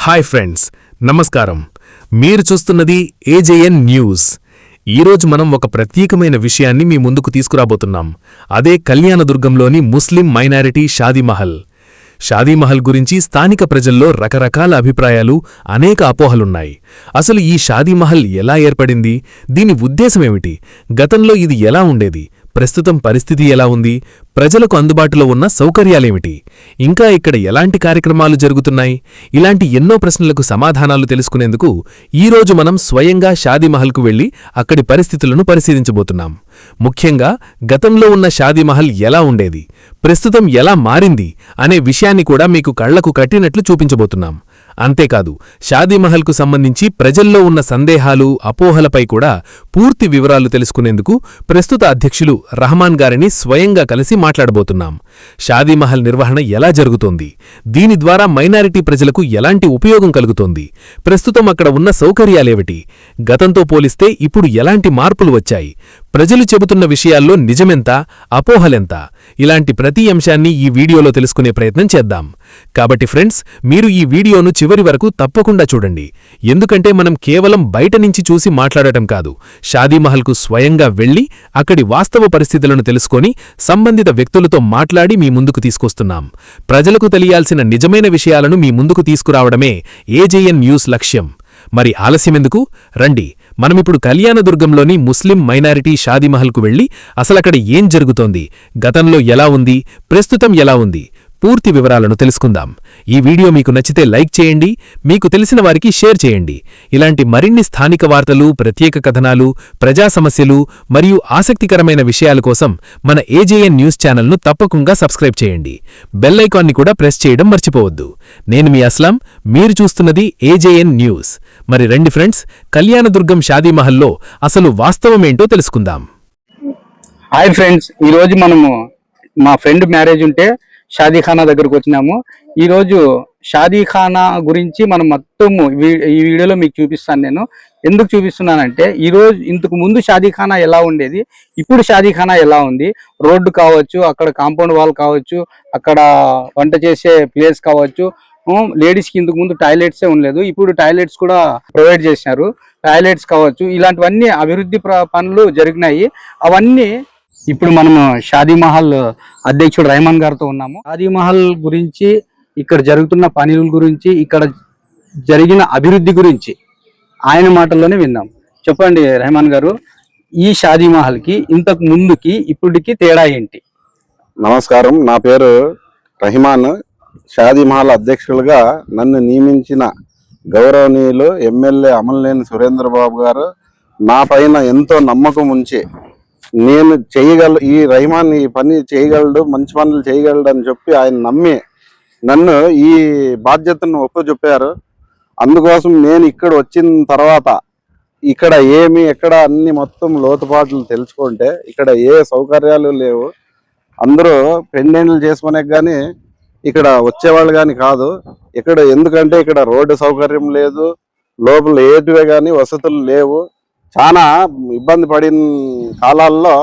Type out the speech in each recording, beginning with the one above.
Hi friends, నమస్కారం. మీరు చూస్తున్నది ఏజేఎన్ న్యూస్. ఈరోజు మనం ఒక ప్రత్యేకమైన విషయాన్ని మీ ముందుకు తీసుకురాబోతున్నాం. అదే కళ్యాణదుర్గంలోని ముస్లిం మైనారిటీ షాదీమహల్. షాదీమహల్ గురించి స్థానిక ప్రజల్లో రకరకాల అభిప్రాయాలు, అనేక అపోహలున్నాయి. అసలు ఈ షాదీమహల్ ఎలా ఏర్పడింది? దీని ఉద్దేశమేమిటి? గతంలో ఇది ఎలా ఉండేది? ప్రస్తుతం పరిస్థితి ఎలా ఉంది? ప్రజలకు అందుబాటులో ఉన్న సౌకర్యాలేమిటి? ఇంకా ఇక్కడ ఎలాంటి కార్యక్రమాలు జరుగుతున్నాయి? ఇలాంటి ఎన్నో ప్రశ్నలకు సమాధానాలు తెలుసుకునేందుకు ఈరోజు మనం స్వయంగా షాదీమహల్కు వెళ్లి అక్కడి పరిస్థితులను పరిశీలించబోతున్నాం. ముఖ్యంగా గతంలో ఉన్న షాదీమహల్ ఎలా ఉండేది, ప్రస్తుతం ఎలా మారింది అనే విషయాన్ని కూడా మీకు కళ్లకు కట్టినట్లు చూపించబోతున్నాం. అంతేకాదు, షాదీమహల్కు సంబంధించి ప్రజల్లో ఉన్న సందేహాలు, అపోహలపై కూడా పూర్తి వివరాలు తెలుసుకునేందుకు ప్రస్తుత అధ్యక్షులు రహమాన్ గారిని స్వయంగా కలిసి మాట్లాడబోతున్నాం. షాదీమహల్ నిర్వహణ ఎలా జరుగుతోంది? దీని ద్వారా మైనారిటీ ప్రజలకు ఎలాంటి ఉపయోగం కలుగుతోంది? ప్రస్తుతం అక్కడ ఉన్న సౌకర్యాలేమిటి? గతంతో పోలిస్తే ఇప్పుడు ఎలాంటి మార్పులు వచ్చాయి? ప్రజలు చెబుతున్న విషయాల్లో నిజమెంత, అపోహలెంత? ఇలాంటి ప్రతి అంశాన్ని ఈ వీడియోలో తెలుసుకునే ప్రయత్నం చేద్దాం. కాబట్టి ఫ్రెండ్స్, మీరు ఈ వీడియోను చివరి వరకు తప్పకుండా చూడండి. ఎందుకంటే మనం కేవలం బయట నుంచి చూసి మాట్లాడటం కాదు, షాదీమహల్కు స్వయంగా వెళ్లి అక్కడి వాస్తవ పరిస్థితులను తెలుసుకొని సంబంధిత వ్యక్తులతో మాట్లాడి మీ ముందుకు తీసుకొస్తున్నాం. ప్రజలకు తెలియాల్సిన నిజమైన విషయాలను మీ ముందుకు తీసుకురావడమే ఏజేఎన్ న్యూస్ లక్ష్యం. మరి ఆలస్యమెందుకు? రండి, మనమిప్పుడు కళ్యాణదుర్గంలోని ముస్లిం మైనారిటీ షాదీమహల్కు వెళ్లి అసలక్కడ ఏం జరుగుతోంది, గతంలో ఎలా ఉంది, ప్రస్తుతం ఎలా ఉంది, పూర్తి వివరాలను తెలుసుకుందాం. ఈ వీడియో మీకు నచ్చితే లైక్ చేయండి, మీకు తెలిసిన వారికి షేర్ చేయండి. ఇలాంటి మరిన్ని స్థానిక వార్తలు, ప్రత్యేక కథనాలు, ప్రజా సమస్యలు మరియు ఆసక్తికరమైన విషయాల కోసం మన ఏజేఎన్ న్యూస్ ఛానల్ను తప్పకుండా సబ్స్క్రైబ్ చేయండి. బెల్ ఐకాన్ని కూడా ప్రెస్ చేయడం మర్చిపోవద్దు. నేను మీ అస్లాం, మీరు చూస్తున్నది ఏజేఎన్ న్యూస్. మరి రండి ఫ్రెండ్స్, కళ్యాణదుర్గం షాదీమహల్లో అసలు వాస్తవమేంటో తెలుసుకుందాం. హాయ్ ఫ్రెండ్స్, ఈరోజు మనము మా ఫ్రెండ్ మ్యారేజ్ ఉంటే షాదీఖానా దగ్గరకు వచ్చినాము. ఈరోజు షాదీఖానా గురించి మనం మొత్తము ఈ వీడియోలో మీకు చూపిస్తాను. నేను ఎందుకు చూపిస్తున్నానంటే, ఈరోజు ఇంతకు ముందు షాదీఖానా ఎలా ఉండేది, ఇప్పుడు షాదీఖానా ఎలా ఉంది, రోడ్డు కావచ్చు, అక్కడ కాంపౌండ్ వాల్ కావచ్చు, అక్కడ వంట చేసే ప్లేస్ కావచ్చు, లేడీస్కి ఇంతకు ముందు టాయిలెట్సే ఉండలేదు, ఇప్పుడు టాయిలెట్స్ కూడా ప్రొవైడ్ చేసినారు. టాయిలెట్స్ కావచ్చు, ఇలాంటివన్నీ అభివృద్ధి పనులు జరిగినాయి. అవన్నీ ఇప్పుడు మనము షాదీమహల్ అధ్యక్షుడు రెహమాన్ గారితో ఉన్నాము. షాదీమహల్ గురించి, ఇక్కడ జరుగుతున్న పనుల గురించి, ఇక్కడ జరిగిన అభివృద్ధి గురించి ఆయన మాటల్లోనే విందాం. చెప్పండి రెహమాన్ గారు, ఈ షాదీమహల్కి ఇంతకు ముందుకి ఇప్పటికి తేడా ఏంటి? నమస్కారం, నా పేరు రెహమాన్. షాదీమహల్ అధ్యక్షులుగా నన్ను నియమించిన గౌరవనీయులు ఎమ్మెల్యే అమలనేని సురేంద్రబాబు గారు నా పైన ఎంతో నమ్మకం ఉంచి, నేను ఈ రెహమాన్ ఈ పని చేయగలడు, మంచి పనులు చేయగలడు అని చెప్పి ఆయన నమ్మి నన్ను ఈ బాధ్యతను ఒప్పచెప్పారు. అందుకోసం నేను ఇక్కడ వచ్చిన తర్వాత ఇక్కడ ఎక్కడ అన్ని మొత్తం లోతుపాట్లు తెలుసుకుంటే ఇక్కడ ఏ సౌకర్యాలు లేవు. అందరూ పెండెంట్లు చేసుకునే కానీ ఇక్కడ వచ్చేవాళ్ళు కానీ కాదు. ఎందుకంటే ఇక్కడ రోడ్డు సౌకర్యం లేదు, లోపల ఏటివే కానీ వసతులు లేవు. చాలా ఇబ్బంది పడిన కాలాల్లో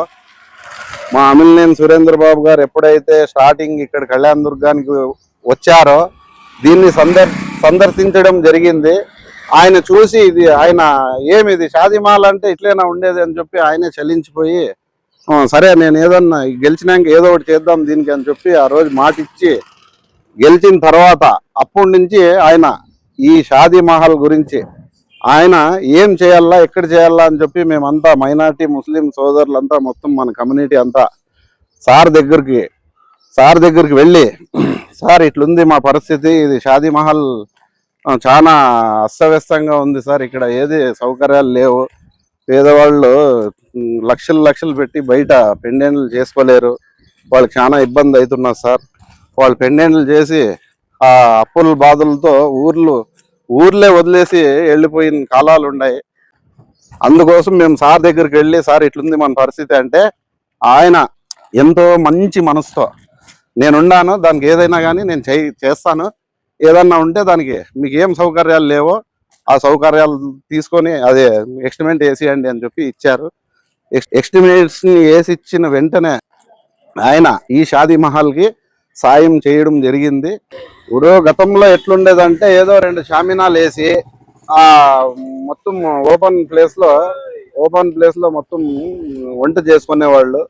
మా అమలనేని సురేంద్రబాబు గారు ఎప్పుడైతే స్టార్టింగ్ ఇక్కడ కళ్యాణదుర్గానికి వచ్చారో దీన్ని సందర్శించడం జరిగింది. ఆయన చూసి ఏమిది షాదీమహల్ అంటే ఇట్లైనా ఉండేది అని చెప్పి ఆయనే చలించిపోయి, సరే నేను ఏదన్నా గెలిచినాక ఏదో ఒకటి చేద్దాం దీనికి అని చెప్పి ఆ రోజు మాట ఇచ్చి గెలిచిన తర్వాత అప్పటి నుంచి ఆయన ఈ షాదీమహల్ గురించి ఆయన ఏం చేయాలా, ఎక్కడ చేయాలా అని చెప్పి మేమంతా మైనార్టీ ముస్లిం సోదరులంతా మొత్తం మన కమ్యూనిటీ అంతా సార్ దగ్గరికి వెళ్ళి, సార్ ఇట్లుంది మా పరిస్థితి, ఇది షాదీమహల్ చాలా అస్తవ్యస్తంగా ఉంది సార్, ఇక్కడ ఏది సౌకర్యాలు లేవు, పేదవాళ్ళు లక్షలు పెట్టి బయట పెండెంట్లు చేసుకోలేరు, వాళ్ళకి చాలా ఇబ్బంది అవుతున్నారు సార్. వాళ్ళు పెండెంట్లు చేసి ఆ అప్పుల బాధలతో ఊర్లే వదిలేసి వెళ్ళిపోయిన కాలాలు ఉన్నాయి. అందుకోసం మేము సార్ దగ్గరికి వెళ్ళి, సార్ ఇట్లుంది మన పరిస్థితి అంటే, ఆయన ఎంతో మంచి మనసుతో నేనున్నాను, దానికి ఏదైనా కానీ నేను చేస్తాను, ఏదన్నా ఉంటే దానికి మీకు ఏం సౌకర్యాలు లేవో ఆ సౌకర్యాలు తీసుకొని అదే ఎస్టిమేట్ వేసియండి అని చెప్పి ఇచ్చారు. ఎస్టిమేట్స్ని వేసి ఇచ్చిన వెంటనే ఆయన ఈ షాదీమహల్కి సాయం చేయడం జరిగింది. ఇప్పుడు గతంలో ఎట్లుండేదంటే ఏదో 2 షామినాలు వేసి ఆ మొత్తం ఓపెన్ ప్లేస్ లో మొత్తం వంట చేసుకునేవాళ్ళు.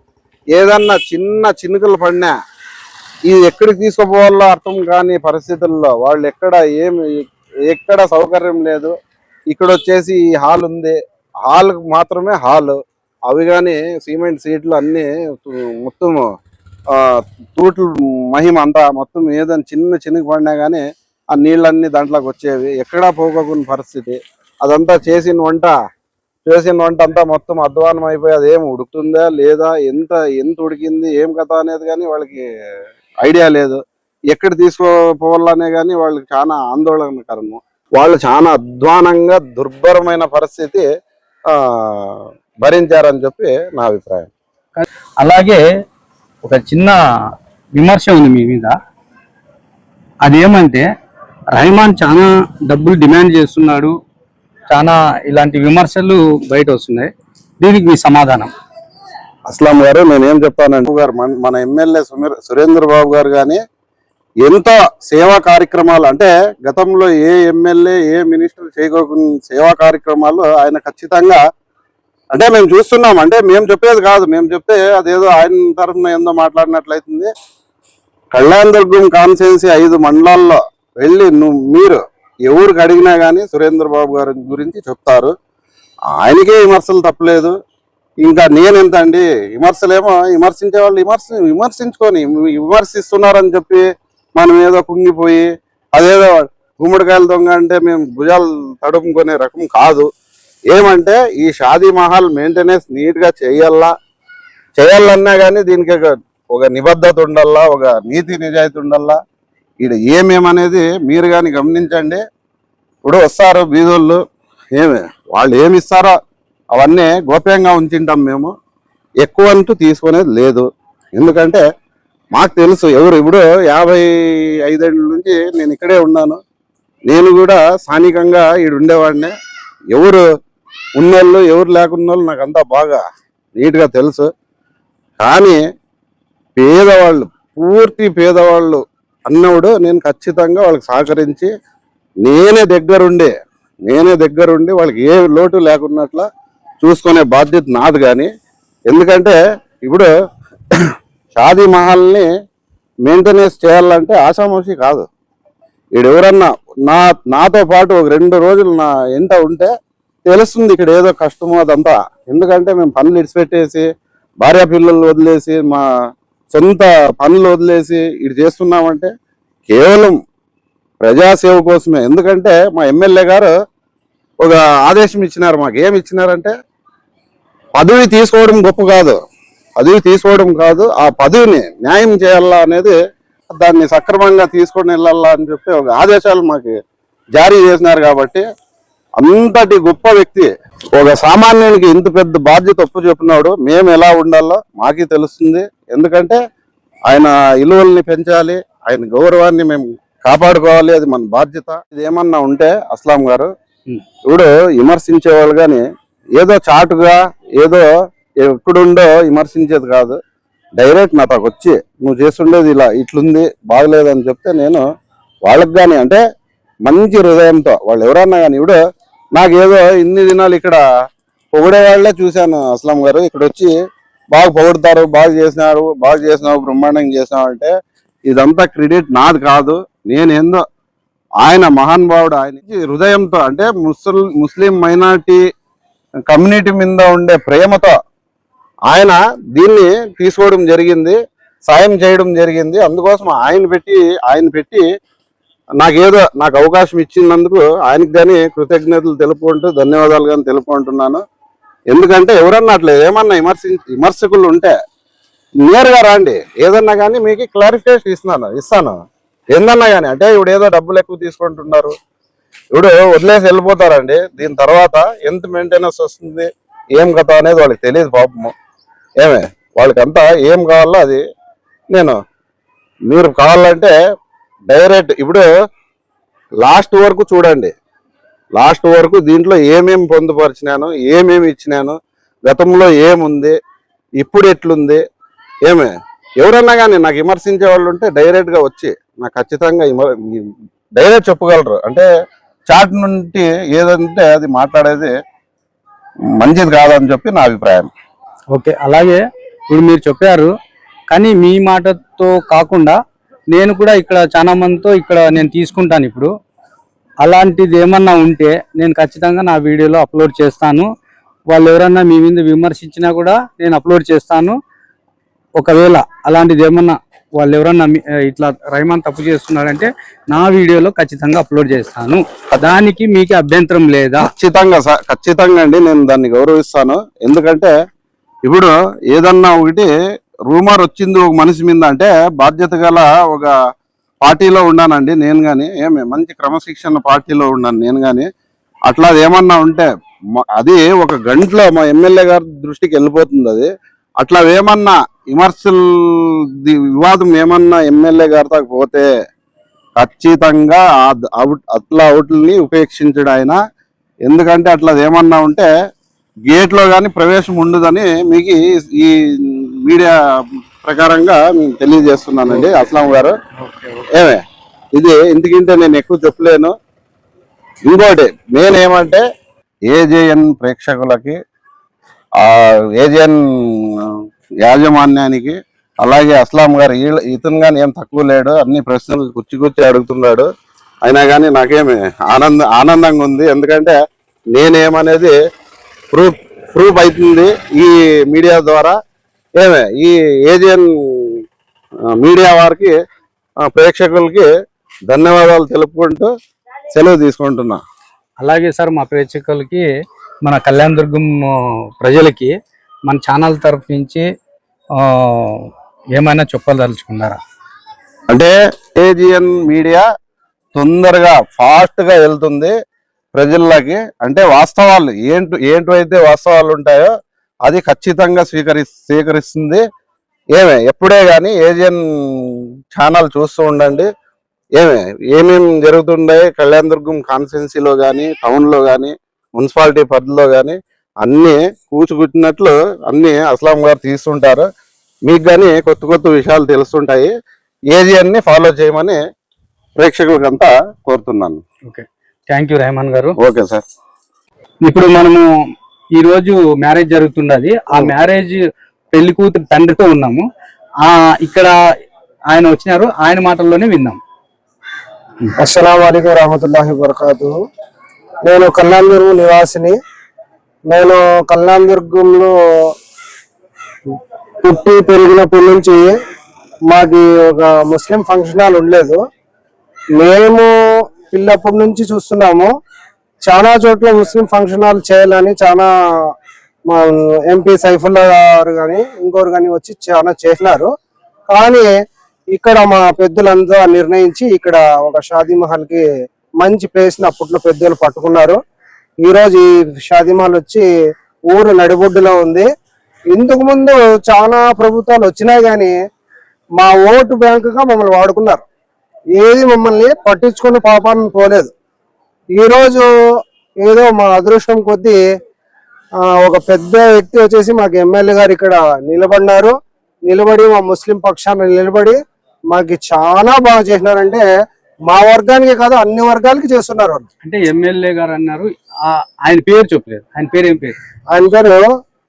ఏదన్నా చిన్న చినుకులు పడినా ఇది ఎక్కడికి తీసుకుపోవాలో అర్థం కాని పరిస్థితుల్లో వాళ్ళు ఎక్కడ సౌకర్యం లేదు. ఇక్కడ వచ్చేసి ఈ హాల్ ఉంది, హాల్ మాత్రమే హాల్. అవి కానీ సిమెంట్ సీట్లు అన్ని మొత్తం ఆ తూట్లు మహిమ అంతా మొత్తం ఏదైనా చినుకు పడినా కానీ ఆ నీళ్ళన్నీ దాంట్లోకి వచ్చేవి. ఎక్కడా పోగొకున్న పరిస్థితి. అదంతా చేసిన వంట అంతా మొత్తం అధ్వానం అయిపోయి అది ఏం ఉడుకుతుందా లేదా, ఎంత ఉడికింది ఏం కథ అనేది కానీ వాళ్ళకి ఐడియా లేదు. ఎక్కడ తీసుకోపోవాలనే కానీ వాళ్ళకి చాలా ఆందోళనకరము. వాళ్ళు చాలా అధ్వానంగా దుర్భరమైన పరిస్థితి భరించారని చెప్పి నా అభిప్రాయం. అలాగే ఒక చిన్న విమర్శ ఉంది మీ మీద. అదేమంటే రెహమాన్ చాలా డబ్బులు డిమాండ్ చేస్తున్నాడు, చాలా ఇలాంటి విమర్శలు బయట వస్తున్నాయి. దీనికి మీ సమాధానం? అస్లాం గారు, నేనేం చెప్తానంటే గారు మన ఎమ్మెల్యే సురేంద్ర బాబు గారు కానీ ఎంతో సేవా కార్యక్రమాలు, అంటే గతంలో ఏ ఎమ్మెల్యే ఏ మినిస్టర్ చేయకోకుండా సేవా కార్యక్రమాలు ఆయన ఖచ్చితంగా, అంటే మేము చూస్తున్నాం. అంటే మేము చెప్పేది కాదు, మేము చెప్తే అదేదో ఆయన తరఫున ఏందో మాట్లాడినట్లయితుంది. కళ్యాణ్ దుర్గం కాన్స్టిట్యున్సీ 5 మండలాల్లో వెళ్ళి మీరు ఎవరికి అడిగినా కానీ సురేంద్ర బాబు గారి గురించి చెప్తారు. ఆయనకే విమర్శలు తప్పలేదు. ఇంకా నేనెంత అండి, విమర్శలేమో విమర్శించే వాళ్ళు విమర్శించుకొని విమర్శిస్తున్నారని చెప్పి మనం ఏదో కుంగిపోయి అదేదో గుమ్మడికాయల దొంగ అంటే మేము భుజాలు తడుముకునే రకం కాదు. ఏమంటే ఈ షాదీ మహల్ మెయింటెనెన్స్ నీట్గా చేయాలన్నా కానీ దీనికి ఒక నిబద్ధత ఉండాలా, ఒక నీతి నిజాయితీ ఉండాలా. ఇక్కడ ఏమేమనేది మీరు కానీ గమనించండి. ఇప్పుడు వస్తారు బీదోళ్ళు, వాళ్ళు ఏమి ఇస్తారో అవన్నీ గోప్యంగా ఉంచుంటాం మేము. ఎక్కువ అంటూ తీసుకునేది లేదు. ఎందుకంటే మాకు తెలుసు ఎవరు. ఇప్పుడు 55 ఏళ్ళ నుంచి నేను ఇక్కడే ఉన్నాను. నేను కూడా స్థానికంగా ఈడు ఉండేవాడినే. ఎవరు ఉన్నోళ్ళు ఎవరు లేకున్నోళ్ళు నాకు అంతా బాగా నీట్గా తెలుసు. కానీ పేదవాళ్ళు, పూర్తి పేదవాళ్ళు అన్నప్పుడు నేను ఖచ్చితంగా వాళ్ళకి సహకరించి నేనే దగ్గరుండి వాళ్ళకి ఏ లోటు లేకున్నట్ల చూసుకునే బాధ్యత నాది. కానీ ఎందుకంటే ఇప్పుడు షాదీ మహల్ని మెయింటెనెన్స్ చేయాలంటే ఆషామాషి కాదు. ఎవరన్నా నాతో పాటు ఒక 2 రోజులు నా ఎంట ఉంటే తెలుస్తుంది ఇక్కడ ఏదో కష్టమో అదంతా. ఎందుకంటే మేము పనులు ఇడిచిపెట్టేసి భార్య పిల్లలు వదిలేసి మా సొంత పనులు వదిలేసి ఇది చేస్తున్నామంటే కేవలం ప్రజాసేవ కోసమే. ఎందుకంటే మా ఎమ్మెల్యే గారు ఒక ఆదేశం ఇచ్చినారు. మాకు ఏమి ఇచ్చినారంటే పదవి తీసుకోవడం గొప్ప కాదు, ఆ పదవిని న్యాయం చేయాలా అనేది, దాన్ని సక్రమంగా తీసుకొని వెళ్ళాలా అని చెప్పి ఒక ఆదేశాలు మాకు జారీ చేసినారు. కాబట్టి అంతటి గొప్ప వ్యక్తి ఒక సామాన్యునికి ఇంత పెద్ద బాధ్యత ఒప్పు చెప్పినాడు. మేము ఎలా ఉండాలో మాకే తెలుస్తుంది. ఎందుకంటే ఆయన విలువల్ని పెంచాలి, ఆయన గౌరవాన్ని మేము కాపాడుకోవాలి, అది మన బాధ్యత. ఇది ఏమన్నా ఉంటే అస్లాం గారు, ఇప్పుడు విమర్శించే వాళ్ళు కానీ ఏదో చాటుగా ఏదో ఎక్కడుండో విమర్శించేది కాదు. డైరెక్ట్ నాతో వచ్చి నువ్వు చేస్తుండేది ఇట్లుంది బాగలేదని చెప్తే నేను వాళ్ళకి కానీ, అంటే మంచి హృదయంతో వాళ్ళు ఎవరన్నా కానీ, ఇప్పుడు నాకేదో ఇన్ని దినాలు ఇక్కడ పొగిడే వాళ్ళే చూశాను అస్లాం గారు. ఇక్కడ వచ్చి బాగా పొగుడతారు, బాగా చేసినావు, బ్రహ్మాండంగా చేసినావు అంటే ఇదంతా క్రెడిట్ నాది కాదు. నేనేందో ఆయన మహానుభావుడు, ఆయన హృదయంతో, అంటే ముస్లిం మైనారిటీ కమ్యూనిటీ మీద ఉండే ప్రేమతో ఆయన దీన్ని తీసుకోవడం జరిగింది, సాయం చేయడం జరిగింది. అందుకోసం ఆయన పెట్టి నాకు అవకాశం ఇచ్చినందుకు ఆయనకు కానీ కృతజ్ఞతలు తెలుపుకుంటూ ధన్యవాదాలు కానీ తెలుపుకుంటున్నాను. ఎందుకంటే ఎవరన్నా అట్లా ఏమన్నా విమర్శకులు ఉంటే నేరుగా రాండి, ఏదన్నా కానీ మీకు క్లారిఫికేషన్ ఇస్తాను. ఏందన్నా కానీ, అంటే ఇప్పుడు ఏదో డబ్బులు ఎక్కువ తీసుకుంటున్నారు, ఇప్పుడు వదిలేసి వెళ్ళిపోతారండి. దీని తర్వాత ఎంత మెయింటెనెన్స్ వస్తుంది ఏం కథ అనేది వాళ్ళకి తెలియదు పాపము. వాళ్ళకంతా ఏం కావాలో అది మీరు కావాలంటే డైరెక్ట్ ఇప్పుడు లాస్ట్ వరకు చూడండి. లాస్ట్ వరకు దీంట్లో ఏమేమి పొందుపరిచినాను, ఏమేమి ఇచ్చినాను, గతంలో ఏముంది, ఇప్పుడు ఎట్లుంది, ఎవరన్నా కానీ నాకు విమర్శించే వాళ్ళు ఉంటే డైరెక్ట్గా వచ్చి నాకు ఖచ్చితంగా డైరెక్ట్ చెప్పగలరు. అంటే చాట్ నుండి ఏదంటే అది మాట్లాడేది మంచిది కాదని చెప్పి నా అభిప్రాయం. ఓకే, అలాగే ఇప్పుడు మీరు చెప్పారు, కానీ మీ మాటతో కాకుండా నేను కూడా ఇక్కడ చాలా మందితో ఇక్కడ నేను తీసుకుంటాను. ఇప్పుడు అలాంటిది ఏమన్నా ఉంటే నేను ఖచ్చితంగా నా వీడియోలో అప్లోడ్ చేస్తాను. వాళ్ళు ఎవరన్నా మీ మీద విమర్శించినా కూడా నేను అప్లోడ్ చేస్తాను. ఒకవేళ అలాంటిది ఏమన్నా వాళ్ళు ఎవరన్నా ఇట్లా రెహమాన్ తప్పు చేస్తున్నారంటే నా వీడియోలో ఖచ్చితంగా అప్లోడ్ చేస్తాను. దానికి మీకు అభ్యంతరం లేదా? ఖచ్చితంగా అండి, నేను దాన్ని గౌరవిస్తాను. ఎందుకంటే ఇప్పుడు ఏదన్నా ఒకటి రూమర్ వచ్చింది ఒక మనిషి మీద అంటే బాధ్యత గల ఒక పార్టీలో ఉన్నానండి నేను గాని, మంచి క్రమశిక్షణ పార్టీలో ఉన్నాను నేను గాని. అట్లా ఏమన్నా ఉంటే అది ఒక గంటలో మా ఎమ్మెల్యే గారి దృష్టికి వెళ్ళిపోతుంది. అది అట్లా ఏమన్నా విమర్శలు వివాదం ఏమన్నా ఎమ్మెల్యే గారితో పోతే ఖచ్చితంగా అట్లా అవుట్లని ఉపేక్షించడు ఆయన. ఎందుకంటే అట్లా ఏమన్నా ఉంటే గేట్లో కానీ ప్రవేశం ఉండదని మీకు ఈ మీడియా ప్రకారంగా మేము తెలియజేస్తున్నానండి. అస్లాం గారు, ఇది ఇంతకింటే నేను ఎక్కువ చెప్పలేను. ఇంకోటి మెయిన్ ఏమంటే ఏజేఎన్ ప్రేక్షకులకి, ఏజేఎన్ యాజమాన్యానికి, అలాగే అస్లాం గారు ఇతను కానీ ఏం తక్కువ లేడు. అన్ని ప్రశ్నలు కుచ్చి అడుగుతున్నాడు. అయినా కానీ నాకేమి ఆనందంగా ఉంది. ఎందుకంటే నేనేమనేది ప్రూఫ్ అవుతుంది ఈ మీడియా ద్వారా. ఈ ఏజియన్ మీడియా వారికి, ప్రేక్షకులకి ధన్యవాదాలు తెలుపుకుంటూ సెలవు తీసుకుంటున్నా. అలాగే సార్, మా ప్రేక్షకులకి, మన కళ్యాణదుర్గం ప్రజలకి మన ఛానల్ తరఫు నుంచి ఏమైనా చెప్పదలుచుకున్నారా? అంటే ఏజియన్ మీడియా తొందరగా ఫాస్ట్గా వెళ్తుంది ప్రజల్లోకి. అంటే వాస్తవాలు ఏంటైతే వాస్తవాలు ఉంటాయో అది ఖచ్చితంగా స్వీకరిస్తుంది. ఎప్పుడే కానీ ఏజియన్ ఛానల్ చూస్తూ ఉండండి. ఏమేమి జరుగుతుండే కళ్యాణదుర్గం కాన్స్టిట్యున్సీలో కానీ, టౌన్లో కానీ, మున్సిపాలిటీ పరిధిలో కానీ అన్నీ కూచుకుట్టినట్లు అన్నీ అస్లాం గారు తీస్తుంటారు. మీకు కానీ కొత్త విషయాలు తెలుస్తుంటాయి. ఏజియన్ని ఫాలో చేయమని ప్రేక్షకులకంతా కోరుతున్నాను. ఓకే, థ్యాంక్ యూ రెహమాన్ గారు. Okay sir. ఇప్పుడు మనము ఈ రోజు మ్యారేజ్ జరుగుతున్నది. ఆ మ్యారేజ్ పెళ్లి కూతురు తండ్రితో ఉన్నాము. ఇక్కడ ఆయన వచ్చినారు, ఆయన మాటల్లోనే విన్నాం. అస్సలాము అలైకుం వరహమతుల్లాహి వబరకాతుహు. నేను కళ్యాణదుర్గం నివాసిని. నేను కళ్యాణదుర్గంలో పుట్టి పెరిగినప్పటి నుంచి మాకు ఒక ముస్లిం ఫంక్షన్ హాల్ ఉండలేదు. మేము పిల్లప్పటి నుంచి చూస్తున్నాము. చాలా చోట్ల ముస్లిం ఫంక్షన్ హాల్ చేయాలని చాలా మా ఎంపీ సైఫుల్లా గారు కానీ ఇంకోరు కానీ వచ్చి చాలా చేసినారు. కానీ ఇక్కడ మా పెద్దలంతా నిర్ణయించి ఇక్కడ ఒక షాదీ మహల్ కి మంచి ప్లేస్ ని అప్పట్లో పెద్దలు పట్టుకున్నారు. ఈ రోజు ఈ షాదీ మహల్ వచ్చి ఊరు నడిబొడ్డులో ఉంది. ఇంతకు ముందు చాలా ప్రభుత్వాలు వచ్చినాయి కానీ మా ఓటు బ్యాంకుగా మమ్మల్ని వాడుకున్నారు. ఏది మమ్మల్ని పట్టించుకుని పాపాన్ని పోలేదు. ఈ రోజు ఏదో మా అదృష్టం కొద్దీ ఒక పెద్ద వ్యక్తి వచ్చేసి మాకు ఎమ్మెల్యే గారు ఇక్కడ నిలబడి మా ముస్లిం పక్షాన్ని నిలబడి మాకు చాలా బాగా చేసినారంటే మా వర్గానికి కాదు అన్ని వర్గాలకి చేస్తున్నారు. అంటే ఎమ్మెల్యే గారు అన్నారు, ఆయన పేరు చెప్పలేదు. ఆయన పేరు ఏం పేరు? ఆయన పేరు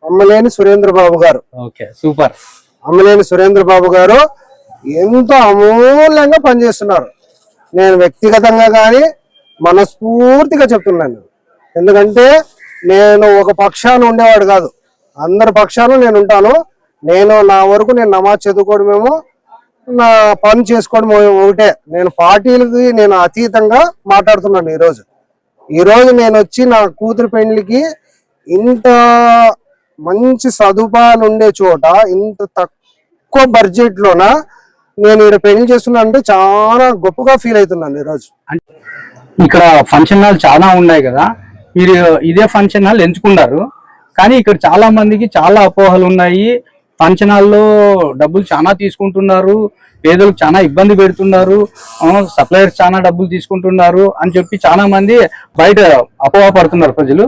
అమ్మలేని సురేంద్రబాబు గారు. Okay, super. అమ్మలేని సురేంద్రబాబు గారు ఎంతో అమూల్యంగా పనిచేస్తున్నారు. నేను వ్యక్తిగతంగా కానీ మనస్ఫూర్తిగా చెప్తున్నాను. ఎందుకంటే నేను ఒక పక్షాన ఉండేవాడు కాదు, అందరి పక్షాన నేను ఉంటాను. నేను నా వరకు నేను నమాజ్ చదువుకోవడమేమో, నా పని చేసుకోవడం ఒకటే. నేను పార్టీలకి నేను అతీతంగా మాట్లాడుతున్నాను. ఈరోజు నేను వచ్చి నా కూతురు పెళ్లికి ఇంత మంచి సదుపాయాలు ఉండే చోట ఇంత తక్కువ బడ్జెట్ లోన నేను ఇక్కడ పెళ్లి చేస్తున్నా అంటే చాలా గొప్పగా ఫీల్ అవుతున్నాను. ఈరోజు ఇక్కడ ఫంక్షన్ హాల్ చాలా ఉన్నాయి కదా, మీరు ఇదే ఫంక్షన్ హాల్ ఎంచుకున్నారు. కానీ ఇక్కడ చాలా మందికి చాలా అపోహలు ఉన్నాయి. ఫంక్షన్ హాల్లో డబ్బులు చాలా తీసుకుంటున్నారు, పేదలకు చాలా ఇబ్బంది పెడుతున్నారు, సప్లయర్స్ చాలా డబ్బులు తీసుకుంటున్నారు అని చెప్పి చాలా మంది బయట అపోహ పడుతున్నారు ప్రజలు.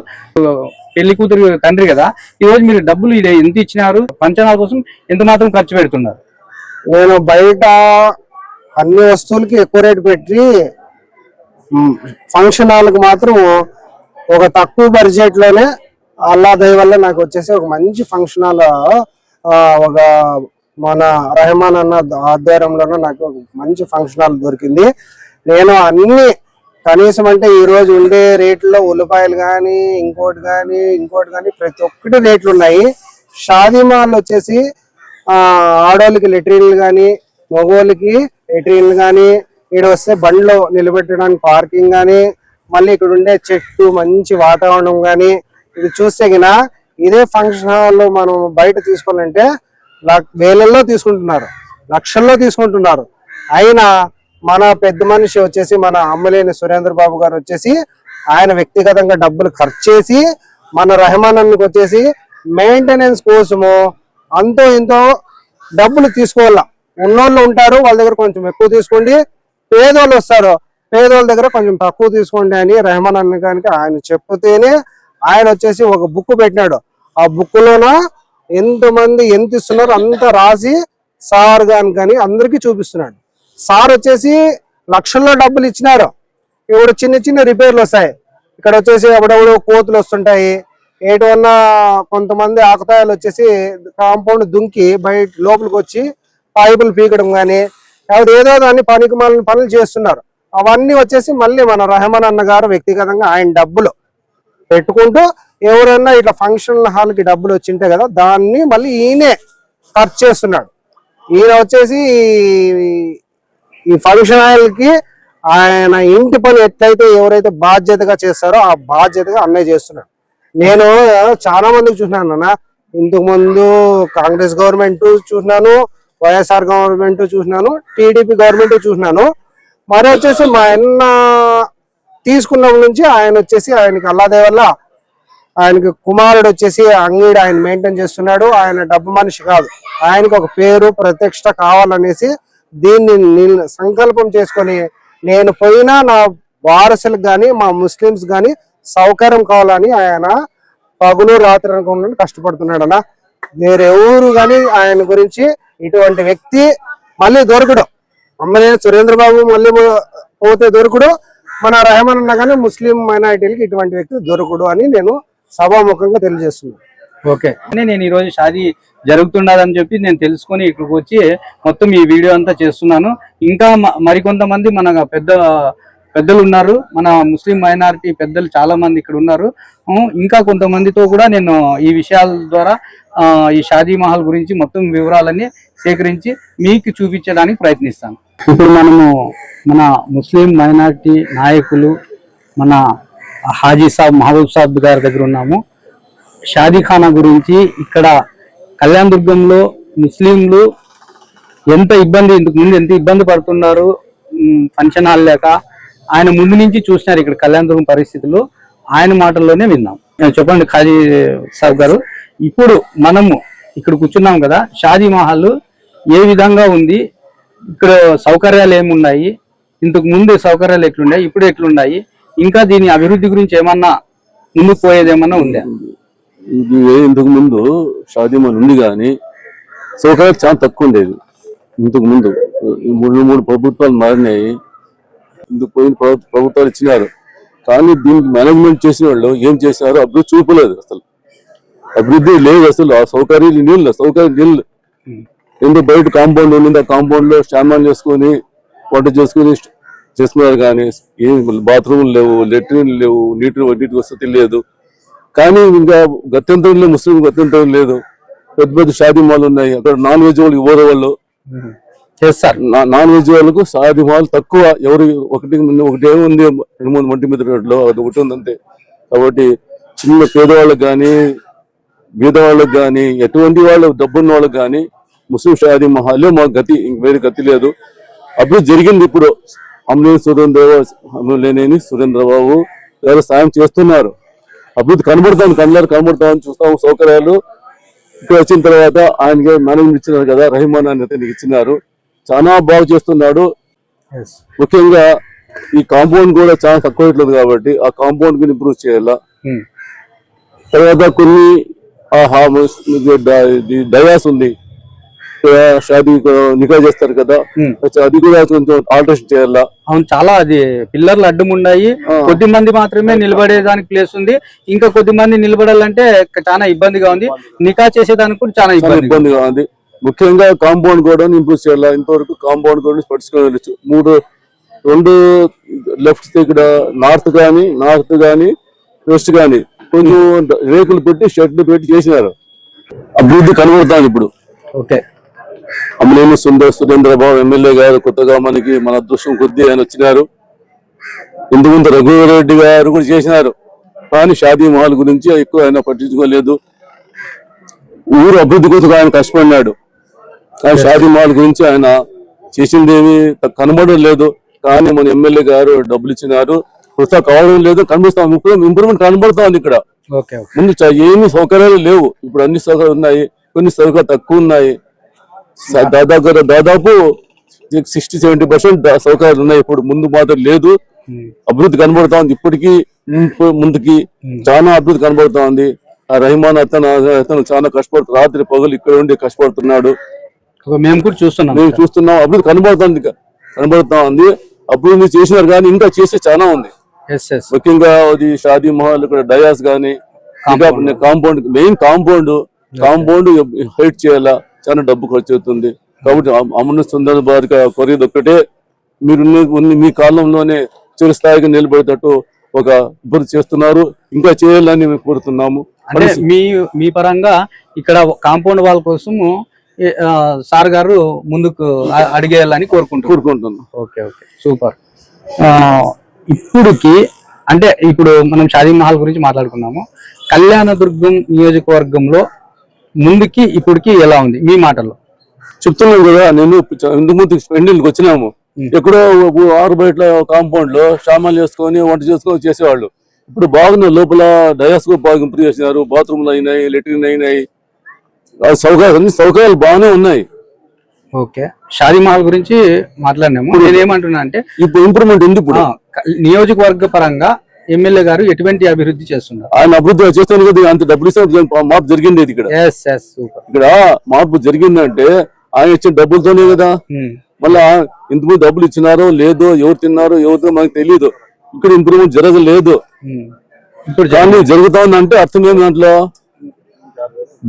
పెళ్లి కూతురు తండ్రి కదా, ఈ రోజు మీరు డబ్బులు ఎంత ఇచ్చినారు, ఫంక్షన్ హాల్ కోసం ఎంత మాత్రం ఖర్చు పెడుతున్నారు? నేను బయట అన్ని వస్తువులకి ఎక్కువ రేటు పెట్టి ఫంక్షన్ హాల్కి మాత్రం ఒక తక్కువ బడ్జెట్ లోనే అల్లా దయ వల్ల నాకు వచ్చేసి ఒక మంచి ఫంక్షన్ హాల్ ఒక మన రెహమాన్ అన్న ఆధ్వర్యంలోనే నాకు ఒక మంచి ఫంక్షన్ హాల్ దొరికింది. నేను అన్ని కనీసం అంటే ఈ రోజు ఉండే రేట్లలో ఉల్లిపాయలు కానీ ఇంకోటి కానీ ప్రతి ఒక్కటి రేట్లు ఉన్నాయి. షాదీ మహల్ వచ్చేసి ఆడవాళ్ళకి లెట్రిన్లు కానీ మగవాళ్ళకి లెట్రిన్లు కానీ, ఇక్కడ వస్తే బండ్లో నిలబెట్టడానికి పార్కింగ్ కానీ, మళ్ళీ ఇక్కడ ఉండే చెట్టు మంచి వాతావరణం కానీ ఇది చూస్తే గిన ఇదే ఫంక్షన్ హాల్ మనం బయట తీసుకోవాలంటే వేలల్లో తీసుకుంటున్నారు, లక్షల్లో తీసుకుంటున్నారు. అయినా మన పెద్ద మనిషి వచ్చేసి మన అమ్మలేని సురేంద్ర బాబు గారు వచ్చేసి ఆయన వ్యక్తిగతంగా డబ్బులు ఖర్చు చేసి మన రెహమాన్ అన్నకి వచ్చేసి మెయింటెనెన్స్ కోసము అంతో ఇంతో డబ్బులు తీసుకోవాల. ఉన్నోళ్ళు ఉంటారు, వాళ్ళ దగ్గర కొంచెం ఎక్కువ తీసుకోండి, పేదోళ్ళు వస్తారు, పేదోళ్ళ దగ్గర కొంచెం తక్కువ తీసుకోండి అని రెహమాన్ అన్న గారికి ఆయన చెప్తేనే ఆయన వచ్చేసి ఒక బుక్ పెట్టినాడు. ఆ బుక్ లోన ఎంతమంది ఎంత ఇస్తున్నారో అంత రాసి సార్ కానీ అందరికీ చూపిస్తున్నాడు. సార్ వచ్చేసి లక్షల్లో డబ్బులు ఇచ్చినారు. ఇప్పుడు చిన్న చిన్న రిపేర్లు వస్తాయి, ఇక్కడ వచ్చేసి అప్పుడప్పుడు కోతులు వస్తుంటాయి, ఏటన్నా కొంతమంది ఆకతాయాలు వచ్చేసి కాంపౌండ్ దుంకి బయట లోపలికి వచ్చి పైపులు పీకడం కానీ ఏదో దాన్ని పనికి మాలిన పనులు చేస్తున్నారు. అవన్నీ వచ్చేసి మళ్ళీ మన రెహమాన్ అన్న గారు వ్యక్తిగతంగా ఆయన డబ్బులు పెట్టుకుంటూ ఎవరైనా ఇట్లా ఫంక్షన్ హాల్కి డబ్బులు వచ్చింటే కదా దాన్ని మళ్ళీ ఈయనే ఖర్చు చేస్తున్నాడు. ఈయన వచ్చేసి ఈ ఫంక్షన్ హాల్కి ఆయన ఇంటి పని ఎట్లయితే ఎవరైతే బాధ్యతగా చేస్తారో ఆ బాధ్యతగా అన్నయ్య చేస్తున్నాడు. నేను చాలా మందికి చూసినాను అన్న, ఇంతకు ముందు కాంగ్రెస్ గవర్నమెంట్ చూసినాను, వైఎస్ఆర్ గవర్నమెంట్ చూసినాను, టీడీపీ గవర్నమెంట్ చూసినాను. మరి వచ్చేసి మా అన్న తీసుకున్నప్పటి నుంచి ఆయన వచ్చేసి ఆయనకి అల్లాదే వల్ల ఆయనకి కుమారుడు వచ్చేసి అంగీడు ఆయన మెయింటైన్ చేస్తున్నాడు. ఆయన డబ్బు మనిషి కాదు, ఆయనకు ఒక పేరు ప్రతిష్ట కావాలనేసి దీన్ని సంకల్పం చేసుకొని నేను పోయినా నా వారసులకు కానీ మా ముస్లిమ్స్ కానీ సౌకర్యం కావాలని ఆయన పగులు రాత్రి అనుకోండి కష్టపడుతున్నాడు అన్న. వేరెవరు కానీ ఆయన గురించి ఇటువంటి వ్యక్తి మళ్ళీ దొరకడు. అమ్మలేని సురేంద్ర బాబు మళ్ళీ పోతే దొరకడు, మన రెహమాన్ అన్న కానీ ముస్లిం మైనారిటీలకి ఇటువంటి వ్యక్తి దొరకడు అని నేను సభాముఖంగా తెలియజేస్తున్నాను. ఓకే, నేను ఈరోజు షాదీ జరుగుతుండదని చెప్పి నేను తెలుసుకొని ఇక్కడికి వచ్చి మొత్తం ఈ వీడియో అంతా చేస్తున్నాను. ఇంకా మరికొంతమంది మన పెద్దలు ఉన్నారు, మన ముస్లిం మైనారిటీ పెద్దలు చాలా మంది ఇక్కడ ఉన్నారు. ఇంకా కొంతమందితో కూడా నేను ఈ విషయాల ద్వారా ఈ షాదీ మహల్ గురించి మొత్తం వివరాలన్నీ సేకరించి మీకు చూపించడానికి ప్రయత్నిస్తాను. ఇప్పుడు మనము మన ముస్లిం మైనారిటీ నాయకులు మన హాజీ సాబ్ మహబూబ్ సాబ్ గారి దగ్గర ఉన్నాము. షాదీఖానా గురించి ఇక్కడ కళ్యాణ దుర్గంలో ముస్లింలు ఇంతకు ముందు ఎంత ఇబ్బంది పడుతున్నారు ఫంక్షన్ హాల్ లేక, ఆయన ముందు నుంచి చూసినారు ఇక్కడ కళ్యాణ దుర్గం పరిస్థితులు. ఆయన మాటల్లోనే విన్నాం. చెప్పండి ఖాజీ సాబ్ గారు, ఇప్పుడు మనము ఇక్కడ కూర్చున్నాం కదా, షాదీ మహల్ ఏ విధంగా ఉంది, ఇక్కడ సౌకర్యాలు ఏమున్నాయి, ఇంతకు ముందు సౌకర్యాలు ఎట్లున్నాయి, ఇప్పుడు ఎట్లున్నాయి, ఇంకా దీని అభివృద్ధి గురించి ఏమన్నా ముందుకు పోయేది ఏమన్నా ఉందా? ఇది ఇంతకు ముందు షాదీ మహల్ ఉంది కానీ సౌకర్యాలు చాలా తక్కువ ఉండేది. ఇంతకు ముందు మూడు ప్రభుత్వాలు మారినాయి, ఇందుకు పోయిన ప్రభుత్వాలు ఇచ్చినారు. కానీ దీనికి మేనేజ్మెంట్ చేసిన వాళ్ళు ఏం చేసినారు, అభివృద్ధి చూపలేదు. అసలు అభివృద్ధి లేదు, అసలు ఆ సౌకర్యాలు నీళ్ళు ఎందుకు బయట కాంపౌండ్ ఉండింది, ఆ కాంపౌండ్ లో స్టాండ్ చేసుకొని వంట చేసుకున్నారు. కానీ ఏం బాత్రూమ్లు లేవు, లెట్రిన్లు లేవు, నీటి వసతి లేదు. కానీ ఇంకా గత్యంతరం లేదు, ముస్లిం గత్యంతరం లేదు. పెద్ద పెద్ద షాదీ మాల్ ఉన్నాయి, అక్కడ నాన్ వెజ్ వాళ్ళకి పోరే వాళ్ళు చేస్తారు. నాన్ వెజ్ వాళ్ళకు షాదీ మాల్ తక్కువ, ఎవరు ఒకటే ఉంది 2-3 మంటి మీద రోడ్లో అది ఒకటి ఉంది అంతే. కాబట్టి చిన్న పేదవాళ్ళకి కానీ బీద వాళ్ళకి కానీ ఎటువంటి వాళ్ళు డబ్బున్న వాళ్ళకి కానీ ముస్లిం షాదీ మహల్ మా గతి, ఇంక వేరే గతి లేదు. అభివృద్ధి జరిగింది. ఇప్పుడు అమ్మలేని సురేంద్రబాబు గారు సాయం చేస్తున్నారు. అభివృద్ధి కనబడతామని చూస్తాము. సౌకర్యాలు ఇక్కడ వచ్చిన తర్వాత ఆయనకి మేనేజ్మెంట్ ఇచ్చినారు కదా, రహమాన్ అని అతనికి ఇచ్చినారు. చాలా బాగా చేస్తున్నాడు. ముఖ్యంగా ఈ కాంపౌండ్ కూడా చాలా తక్కువ ఇట్లేదు కాబట్టి ఆ కాంపౌండ్ కి ఇంప్రూవ్ చేయాలా. తర్వాత కొన్ని డయాస్ ఉంది, షాదీ నికా చేస్తారు కదా, అది కూడా కొంచెం ఆల్టరేషన్ చేయాలా. అవును, చాలా అది పిల్లర్లు అడ్డం ఉన్నాయి, కొద్ది మంది మాత్రమే నిలబడేదానికి ప్లేస్ ఉంది, ఇంకా కొద్ది మంది నిలబడాలంటే చాలా ఇబ్బందిగా ఉంది. నికా చేసేదానికి కూడా చాలా ఇబ్బందిగా ఉంది. ముఖ్యంగా కాంపౌండ్ కూడా ఇంప్రూవ్ చేయాలా. ఇంతవరకు కాంపౌండ్ కూడా పట్టించుకోవచ్చు. రెండు లెఫ్ట్ ఇక్కడ నార్త్ గానీ వెస్ట్ గానీ కొంచెం రేకులు పెట్టి షెడ్లు పెట్టి చేసినారు. అభివృద్ధి కనబడుతుంది ఇప్పుడు. ఓకే, అమ్మలేని సురేంద్రబాబు ఎమ్మెల్యే గారు కొత్తగా మన అదృష్టం కొద్దీ ఆయన వచ్చినారు. ఇంతకుముందు రఘువీరెడ్డి గారు కూడా చేసినారు, కానీ షాదీ మహల్ గురించి ఎక్కువ ఆయన పట్టించుకోలేదు. ఊరు అభివృద్ధి కోసం ఆయన కష్టపడినాడు, కానీ షాదీ మహల్ గురించి ఆయన చేసిందేమి కనబడడం లేదు. కానీ మన ఎమ్మెల్యే గారు డబ్బులు ఇచ్చినారు, వృధా కావడం లేదు, కనిపిస్తాం. ఇంప్రూవ్మెంట్ కనబడుతుంది ఇక్కడ. ముందు ఏమి సౌకర్యాలు లేవు, ఇప్పుడు అన్ని సౌకర్యాలు ఉన్నాయి, కొన్ని సౌకర్యాలు తక్కువ ఉన్నాయి. దాదాపు 60-70% సౌకర్యాలు ఉన్నాయి ఇప్పుడు, ముందు మాత్రం లేదు. అభివృద్ధి కనబడుతా ఉంది, ఇప్పటికీ ముందుకి చాలా అభివృద్ధి కనబడుతా ఉంది. ఆ రహమాన్ అతను చాలా కష్టపడుతూ రాత్రి పగలు ఇక్కడ ఉండి కష్టపడుతున్నాడు. మేము కూడా చూస్తున్నాం, అభివృద్ధి కనబడుతా ఉంది. అభివృద్ధి చేసినారు కానీ ఇంకా చేసే చాలా ఉంది. ముఖ్యంగా అది షాదీ మహల్ ఇక్కడ డయాస్ గానీ కాంపౌండ్, మెయిన్ కాంపౌండ్ హైట్ చేయాలా, చాలా డబ్బు ఖర్చు అవుతుంది. కాబట్టి అమృత్ సుందర్ బారిక కోరేది ఒక్కటే, మీరు మీ కాలంలోనే చిరస్థాయిగా నిలబడేటట్టు ఒక అభివృద్ధి చేస్తున్నారు, ఇంకా చేయాలని మేము కోరుతున్నాము. అంటే మీ పరంగా ఇక్కడ కాంపౌండ్ వాల్ కోసము సార్ గారు ముందుకు అడిగేయాలని కోరుకుంటున్నాను. Okay, super. ఇప్పుడు మనం షాదీ మహల్ గురించి మాట్లాడుకున్నాము. కళ్యాణదుర్గం నియోజకవర్గంలో ముందుకి ఇప్పటికి ఎలా ఉంది మీ మాటల్లో? చెప్తున్నాను కదా, నేను ఇంతకుముందు పెండిల్కి వచ్చినాము, ఎక్కడో 6 బయట కాంపౌండ్ లో సామాన్లు చేసుకొని వంట చేసుకొని చేసేవాళ్ళు. ఇప్పుడు బాగున్న లోపల డయాస్ బాగా ఇంప్రూవ్ చేసినారు, బాత్రూమ్లు అయినాయి, లెట్రిన్ అయినాయి, అన్ని సౌకర్యాలు బాగానే ఉన్నాయి. ఓకే, షాదీ మహల్ గురించి మాట్లాడినాము. నేనేమంటున్నా అంటే ఇప్పుడు ఇంప్రూవ్మెంట్ ఉంది. ఇప్పుడు నియోజకవర్గ పరంగా ఎమ్మెల్యే గారు ఎటువంటి అభివృద్ధి చేస్తున్నారు? ఆయన అభివృద్ధి చేస్తాను కదా, అంత డబ్బులు ఇస్తే మార్పు జరిగింది. ఇక్కడ మార్పు జరిగిందంటే ఆయన ఇచ్చిన డబ్బులతోనే కదా. మళ్ళా ఇంతకుముందు డబ్బులు ఇచ్చినారో లేదో, ఎవరు తిన్నారో ఎవరితో మనకు తెలియదు. ఇక్కడ ఇంప్రూవ్మెంట్ జరగలేదు, ఇప్పుడు దాన్ని జరుగుతా ఉందంటే అర్థం ఏంటి, దాంట్లో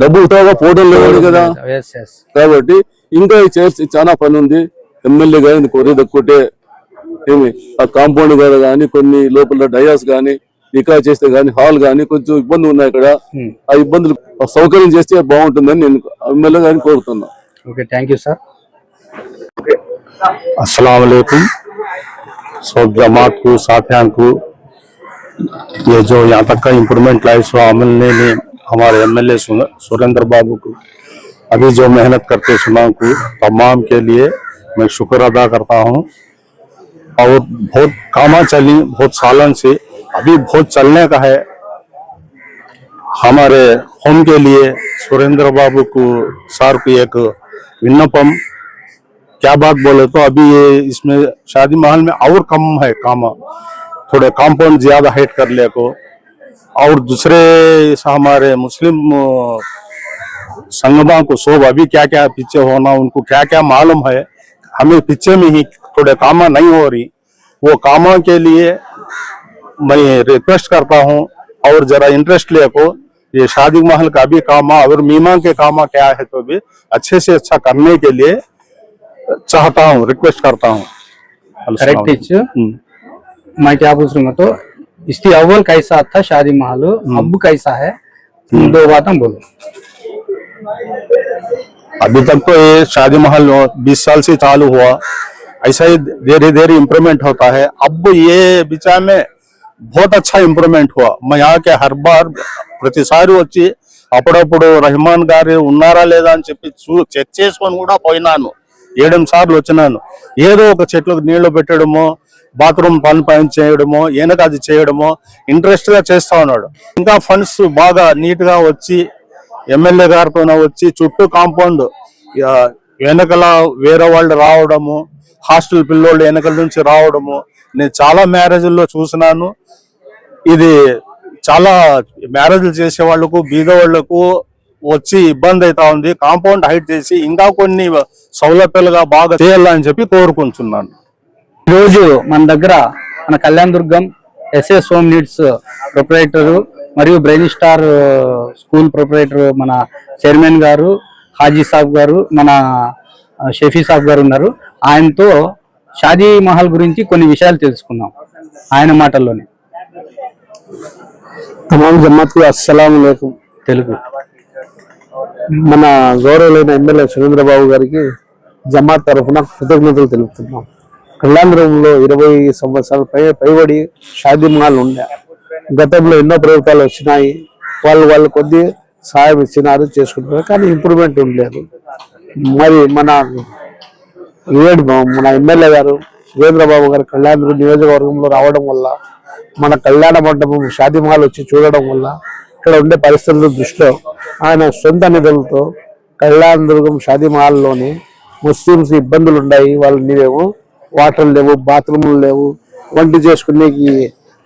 డబ్బులు పోవడం లేదు కదా. కాబట్టి ఇంకా చాలా పని ఉంది. ఎమ్మెల్యే గారిని కోరేది ఒక్కటే, ఏమి ఆ కాంపౌండ్ గారు కానీ, కొన్ని లోపల డయాస్ కానీ, నికా చేస్తే గానీ, హాల్ గానీ కొంచెం ఇబ్బంది ఉన్నాయి ఇక్కడ. ఆ ఇబ్బందులు సౌకర్యం చేస్తే బాగుంటుందని నేను ఎమ్మెల్యే గారిని కోరుతున్నా. Okay, thank you sir. अस्सलाम वालेकुम सब जमात को, साथियान को, ये जो यहाँ तक का इम्प्रूवमेंट लाई सो अमल ने हमारे एमएलए सुरेंद्र बाबू को, अभी जो मेहनत करते सुना को तमाम के लिए मैं शुक्र अदा करता हूँ। और बहुत कामा चली, बहुत सालन से अभी बहुत चलने का है हमारे होम के लिए। सुरेंद्र बाबू को सर को एक विन्नपम, क्या बात बोले तो अभी ये इसमें शादी महल में और कम है काम, थोड़े कंपाउंड ज्यादा हाइट कर ले को। और दूसरे हमारे मुस्लिम संगमा को सब अभी क्या क्या पीछे होना, उनको क्या क्या मालूम है, हमें पीछे में ही थोड़े कामा नहीं हो रही, वो कामा के लिए मैं रिक्वेस्ट करता हूँ। और जरा इंटरेस्ट ले को ये शादी महल का भी कामा और मीमा के कामा क्या है तो भी अच्छे से अच्छा करने के लिए चाहता हूँ, रिक्वेस्ट करता हूँ। करेक्ट। मैं क्या पूछ रहा हूँ तो इसकी अव्वल कैसा था शादी महल, अब कैसा है, 2 बातें बोलो। अभी तक तो ये शादी महल 20 साल से चालू हुआ, ऐसा ही धीरे धीरे इम्प्रूवमेंट होता है। अब ये बीचा में बहुत अच्छा इम्प्रूवमेंट हुआ। मैं यहाँ के हर बार ప్రతిసారి వచ్చి అప్పుడప్పుడు రహమాన్ గారు ఉన్నారా లేదా అని చెప్పి చెక్ చేసుకొని కూడా పోయినాను. 7 సార్లు వచ్చినాను. ఏదో ఒక చెట్లకు నీళ్లు పెట్టడమో, బాత్రూమ్ పని చేయడమో, వెనక అది చేయడమో ఇంట్రెస్ట్ గా చేస్తా ఉన్నాడు. ఇంకా ఫండ్స్ బాగా నీట్ గా వచ్చి ఎమ్మెల్యే గారితో వచ్చి చుట్టూ కాంపౌండ్ వెనకల వేరే వాళ్ళు రావడము, హాస్టల్ పిల్లోళ్ళు వెనకల నుంచి రావడము నేను చాలా మ్యారేజ్ల్లో చూసినాను. ఇది చాలా మ్యారేజ్లు చేసే వాళ్లకు, బీద వాళ్లకు వచ్చి ఇబ్బంది అవుతా ఉంది. కాంపౌండ్ హైట్ చేసి ఇంకా కొన్ని సౌలభ్యాలుగా బాగా చేయాలని చెప్పి కోరుకుంటున్నాను. ఈరోజు మన దగ్గర మన కళ్యాణ్ దుర్గం ఎస్ఎస్ హోమ్ నీడ్స్ ప్రొపరేటర్ మరియు బ్రెయిన్ స్టార్ స్కూల్ ప్రొపరేటర్ మన చైర్మన్ గారు హాజీ సాబ్ గారు, మన షఫీ సాబ్ గారు ఉన్నారు. ఆయనతో షాదీ మహల్ గురించి కొన్ని విషయాలు తెలుసుకుందాం ఆయన మాటల్లోనే. తమాం జమాత్కు అస్సలాం అలైకుం. తెలుగు. మన గౌరవులైన ఎమ్మెల్యే సురేంద్రబాబు గారికి జమాత్ తరఫున కృతజ్ఞతలు తెలుపుతున్నాం. కళ్యాణంలో 20 సంవత్సరాల పైబడి షాదీ మహల్ ఉండే. గతంలో ఎన్నో ప్రభుత్వాలు వచ్చినాయి, వాళ్ళు కొద్ది సహాయం ఇచ్చినారు, చేసుకుంటున్నారు, కానీ ఇంప్రూవ్మెంట్ ఉండలేదు. మరి మన ఎమ్మెల్యే గారు సురేంద్రబాబు గారు కళ్యాణ నియోజకవర్గంలో రావడం వల్ల, మన కళ్యాణ మండపం షాదీ మహల్ వచ్చి చూడడం వల్ల, ఇక్కడ ఉండే పరిస్థితుల దృష్టిలో ఆయన సొంత నిధులతో కళ్యాణ దుర్గం షాదీ మహల్లోని ముస్లింస్ ఇబ్బందులు ఉన్నాయి, వాళ్ళు నీవేమో వాటర్ లేవు, బాత్రూములు లేవు, వంట చేసుకునేకి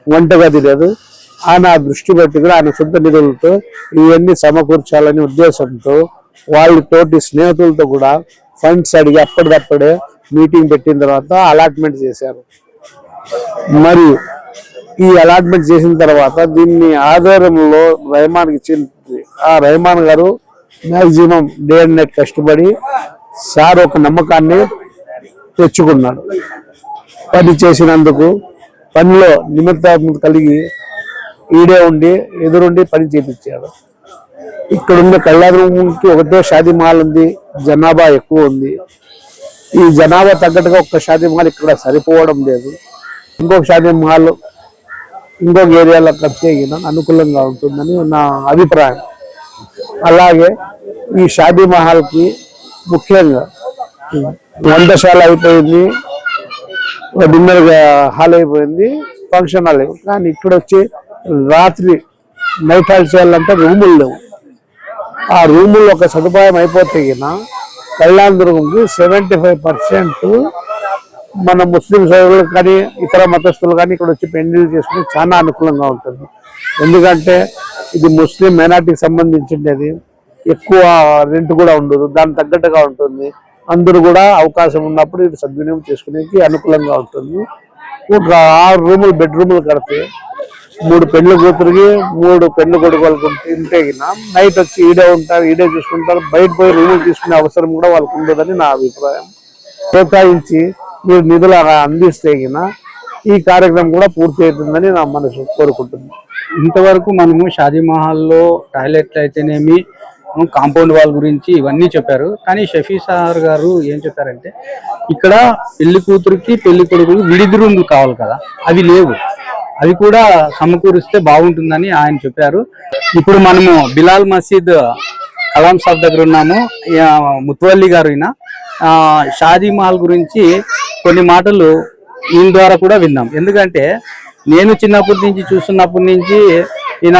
వంటగది లేదు. ఆయన దృష్టి పెట్టుకుని ఆయన సొంత నిధులతో ఇవన్నీ సమకూర్చాలనే ఉద్దేశంతో వాళ్ళ తోటి స్నేహితులతో కూడా ఫండ్స్ అడిగి అప్పటికప్పుడే మీటింగ్ పెట్టిన తర్వాత అలాట్మెంట్ చేశారు. మరి ఈ అలాట్మెంట్ చేసిన తర్వాత దీన్ని ఆధ్వర్యంలో రెహమాన్కి ఇచ్చింది. ఆ రెహమాన్ గారు మ్యాక్సిమం డే అండ్ నైట్ కష్టపడి సార్ ఒక నమ్మకాన్ని తెచ్చుకున్నాడు. పని చేసినందుకు పనిలో నిమిత్తం కలిగి ఈడే ఉండి ఎదురుండి పని చేపించాడు. ఇక్కడ ఉండే కళ్యాణంకి ఒకటో షాదీ మహల్ ఉంది, జనాభా ఎక్కువ ఉంది. ఈ జనాభా తగ్గట్టుగా ఒక్క షాదీ మహల్ ఇక్కడ సరిపోవడం లేదు. ఇంకొక షాదీ మహల్ ఇంకొక ఏరియాలో కడితే అనుకూలంగా ఉంటుందని నా అభిప్రాయం. అలాగే ఈ షాదీ మహల్కి ముఖ్యంగా వంటశాల అయిపోయింది, డిన్నర్ హాల్ అయిపోయింది, ఫంక్షన్ హాల్ అయిపోయింది. కానీ ఇక్కడ వచ్చి రాత్రి నైట్ హాల్ చేయాలంటే రూములు లేవు. ఆ రూములు ఒక సదుపాయం అయిపోతే కళ్యాణ దుర్గంకి 75% మన ముస్లిం సోదరులు కానీ ఇతర మతస్థులు కానీ ఇక్కడ వచ్చి పెళ్లిళ్ళు చేసుకుని చాలా అనుకూలంగా ఉంటుంది. ఎందుకంటే ఇది ముస్లిం మైనార్టీకి సంబంధించింది, ఎక్కువ రెంట్ కూడా ఉండదు, దానికి తగ్గట్టుగా ఉంటుంది. అందరూ కూడా అవకాశం ఉన్నప్పుడు ఇది సద్వినియోగం చేసుకునేకి అనుకూలంగా ఉంటుంది. ఒక 6 రూములు బెడ్రూములు కడితే 3 పెళ్లి కూతురికి 3 పెళ్లి కొడుకులకు ఉంటే నైట్ వచ్చి ఈడే ఉంటారు, ఈడే చూసుకుంటారు. బయట పోయి రూములు తీసుకునే అవసరం కూడా వాళ్ళకు ఉండదని నా అభిప్రాయం. ప్రోత్సహించి మీరు నిధులు అందిస్తే ఈ కార్యక్రమం కూడా పూర్తి అవుతుందని నా మనసు కోరుకుంటుంది. ఇంతవరకు మనము షాదీ మహల్లో టాయిలెట్లు అయితేనేమి, కాంపౌండ్ వాల్ గురించి ఇవన్నీ చెప్పారు. కానీ షఫీ సార్ గారు ఏం చెప్పారంటే ఇక్కడ పెళ్లి కూతురికి పెళ్లి కొడుకుకి విడిది రూములు కావాలి కదా, అవి లేవు, అవి కూడా సమకూరిస్తే బాగుంటుందని ఆయన చెప్పారు. ఇప్పుడు మనము బిలాల్ మసీద్ కలాం సాబ్ దగ్గర ఉన్నాము. ముత్వల్లి గారు ఈయన షాదీ మహల్ గురించి కొన్ని మాటలు ఈయన ద్వారా కూడా విందాం. ఎందుకంటే నేను చిన్నప్పటి నుంచి చూస్తున్నప్పటి నుంచి ఈయన